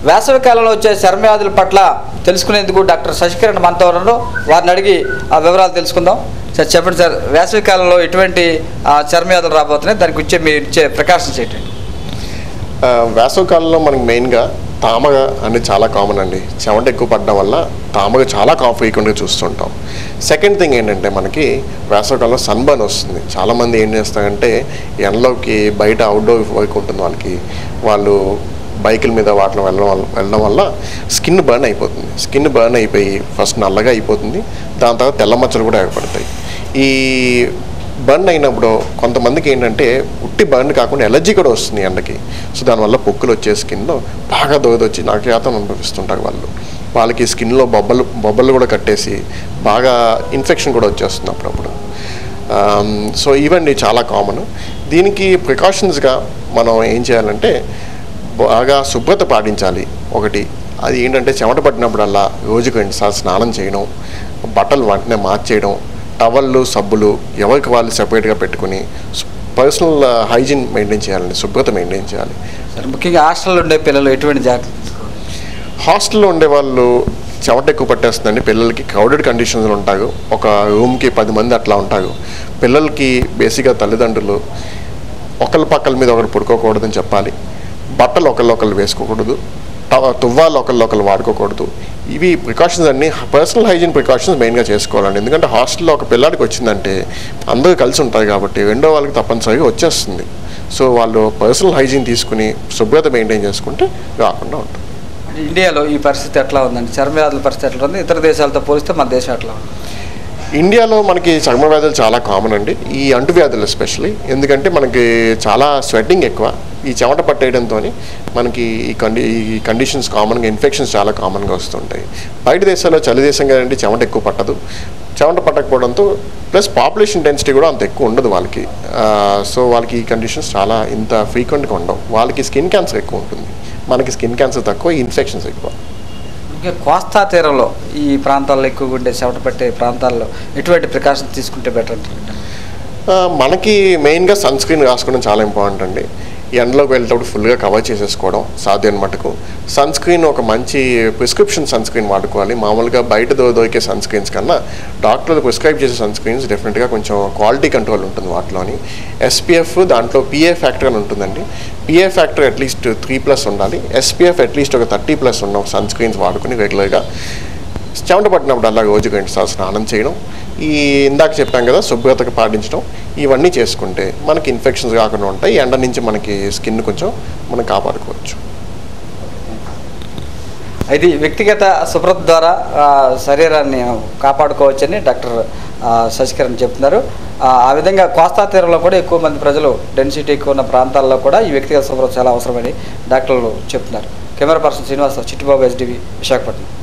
వేసవి కాలంలో వచ్చే చర్మ వ్యాధుల పట్ల తెలుసుకునేందుకు డాక్టర్ శశికిరణ్ మనతో ఉన్నారు. వారిని అడిగి ఆ వివరాలు తెలుసుకుందాం. సార్ చెప్పండి సార్, వేసవి కాలంలో ఎటువంటి చర్మ వ్యాధులు రాబోతున్నాయి, దానికి వచ్చే మీరు ఇచ్చే ప్రికాషన్స్ ఏంటండి? వేసవి కాలంలో మనకి మెయిన్గా తామగ అనేది చాలా కామన్ అండి. చెమట ఎక్కువ పడడం వల్ల తామగ చాలా ఫ్రీక్వెంట్గా చూస్తుంటాం. సెకండ్ థింగ్ ఏంటంటే మనకి వేసవికాలంలో సన్బర్న్ వస్తుంది. చాలామంది ఏం చేస్తారంటే ఎండలోకి బయట అవుట్డోర్ వర్క్ ఉంటుంది వాళ్ళు బైకుల మీద వాటిలో వెళ్ళడం వల్ల స్కిన్ బర్న్ అయిపోతుంది. స్కిన్ బర్న్ అయిపోయి ఫస్ట్ నల్లగా అయిపోతుంది, దాని తర్వాత తెల్ల మచ్చలు కూడా ఏర్పడతాయి. ఈ బర్న్ అయినప్పుడు కొంతమందికి ఏంటంటే ఉట్టి బర్న్ కాకుండా ఎలర్జీ కూడా వస్తుంది ఎండకి. సో దానివల్ల పొక్కులు వచ్చే స్కిన్లో బాగా దోదొచ్చి నాకేతం అనుభవిస్తుంటారు వాళ్ళకి స్కిన్లో బొబ్బలు కూడా కట్టేసి బాగా ఇన్ఫెక్షన్ కూడా వచ్చేస్తుంది అప్పుడప్పుడు. సో ఇవన్నీ చాలా కామన్. దీనికి ప్రికాషన్స్గా మనం ఏం చేయాలంటే బాగా శుభ్రత పాటించాలి. ఒకటి అది ఏంటంటే చెమట పట్టినప్పుడల్లా రోజుకు 2 సార్లు స్నానం చేయడం, బట్టలు వెంటనే మార్చేయడం, టవళ్ళు సబ్బులు ఎవరికి వాళ్ళు సెపరేట్గా పెట్టుకుని పర్సనల్ హైజీన్ మెయింటైన్ చేయాలండి, శుభ్రత మెయింటైన్ చేయాలి. ముఖ్యంగా హాస్టల్లో ఉండే పిల్లలు ఎటువంటి జాగ్రత్తలు తీసుకోవాలి? హాస్టల్లో ఉండే వాళ్ళు చెమట ఎక్కువ పట్టేస్తుందండి. పిల్లలకి క్రౌడెడ్ కండిషన్స్లో ఉంటారు. ఒక రూమ్కి 10 మంది అట్లా ఉంటారు. పిల్లలకి బేసిక్గా తల్లిదండ్రులు ఒకళ్ళ పక్కల మీద ఒకరు పడుకోకూడదని చెప్పాలి. బట్టలు ఒకళ్ళు వేసుకోకూడదు, తువ్వాలు ఒకళ్ళు వాడుకోకూడదు. ఇవి ప్రికాషన్స్ అన్నీ పర్సనల్ హైజీన్ ప్రికాషన్స్ మెయిన్గా చేసుకోవాలండి. ఎందుకంటే హాస్టల్లో ఒక పిల్లాడికి వచ్చిందంటే అందరూ కలిసి ఉంటారు కాబట్టి రెండో వాళ్ళకి తప్పనిసరిగా వచ్చేస్తుంది. సో వాళ్ళు పర్సనల్ హైజీన్ తీసుకుని శుభ్రత మెయింటైన్ చేసుకుంటే రాకుండా ఉంటుంది. ఇండియాలో ఈ పరిస్థితి ఎట్లా ఉందండి? చర్మ వ్యాధుల పరిస్థితి ఎట్లా ఉంది? ఇతర దేశాలతో పోలిస్తే మన దేశం ఎట్లా ఉంది? ఇండియాలో మనకి చర్మ వ్యాధులు చాలా కామన్ అండి. ఈ అంటువ్యాధులు ఎస్పెషల్లీ ఎందుకంటే మనకి చాలా స్వెట్టింగ్ ఎక్కువ. ఈ చెమట పట్టేయడంతో మనకి ఈ కండిషన్స్ కామన్గా ఇన్ఫెక్షన్స్ చాలా కామన్గా వస్తుంటాయి. బయట దేశాల్లో చలి దేశం కదండి, చెమట ఎక్కువ పట్టదు. చెమట పట్టకపోవడంతో ప్లస్ పాపులేషన్ డెన్సిటీ కూడా అంత ఎక్కువ ఉండదు వాళ్ళకి. సో వాళ్ళకి ఈ కండిషన్స్ చాలా ఇంత ఫ్రీక్వెంట్గా ఉండవు. వాళ్ళకి స్కిన్ క్యాన్సర్ ఎక్కువ ఉంటుంది, మనకి స్కిన్ క్యాన్సర్ తక్కువ, ఇన్ఫెక్షన్స్ ఎక్కువ. ఇంకా కోస్తా తీరంలో ఈ ప్రాంతాల్లో ఎక్కువగా ఉండే చెమట పట్టే ప్రాంతాల్లో ఎటువంటి ప్రికాషన్స్ తీసుకుంటే బెటర్ అంటారు? మనకి మెయిన్గా సన్ స్క్రీన్ రాసుకోవడం చాలా ఇంపార్టెంట్ అండి. ఎండలోకి వెళ్ళేటప్పుడు ఫుల్గా కవర్ చేసేసుకోవడం సాధ్యం మటుకు. సన్ స్క్రీన్ ఒక మంచి ప్రిస్క్రిప్షన్ సన్ స్క్రీన్ వాడుకోవాలి. మామూలుగా బయట దొరికే సన్ స్క్రీన్స్ కన్నా డాక్టర్లు ప్రిస్క్రైబ్ చేసే సన్ స్క్రీన్స్ డెఫినెట్గా కొంచెం క్వాలిటీ కంట్రోల్ ఉంటుంది వాటిలోని. SPF దాంట్లో PA ఫ్యాక్టర్ అని ఉంటుందండి. PA ఫ్యాక్టర్ అట్లీస్ట్ 3+ ఉండాలి. SPF అట్లీస్ట్ ఒక 30+ ఉన్న సన్ స్క్రీన్స్ వాడుకుని రెగ్యులర్గా చెమట పట్టినప్పుడు అలా రోజుకు 2 సార్లు స్నానం చేయడం, ఈ ఇందాక చెప్పాం కదా శుభ్రతకు పాటించడం, ఇవన్నీ చేసుకుంటే మనకి ఇన్ఫెక్షన్స్ కాకుండా ఉంటాయి. ఎండ నుంచి మనకి స్కిన్ కొంచెం మనం కాపాడుకోవచ్చు. అయితే వ్యక్తిగత శుభ్రత ద్వారా శరీరాన్ని కాపాడుకోవచ్చని డాక్టర్ శశికిరణ్ చెప్తున్నారు. ఆ విధంగా కోస్తా తీరంలో కూడా ఎక్కువ మంది ప్రజలు డెన్సిటీ ఎక్కువ ఉన్న ప్రాంతాల్లో కూడా ఈ వ్యక్తిగత శుభ్రత చాలా అవసరమని డాక్టర్లు చెప్తున్నారు. Camera person Srinivasarao, Chittibabu, SDV, Visakhapatnam.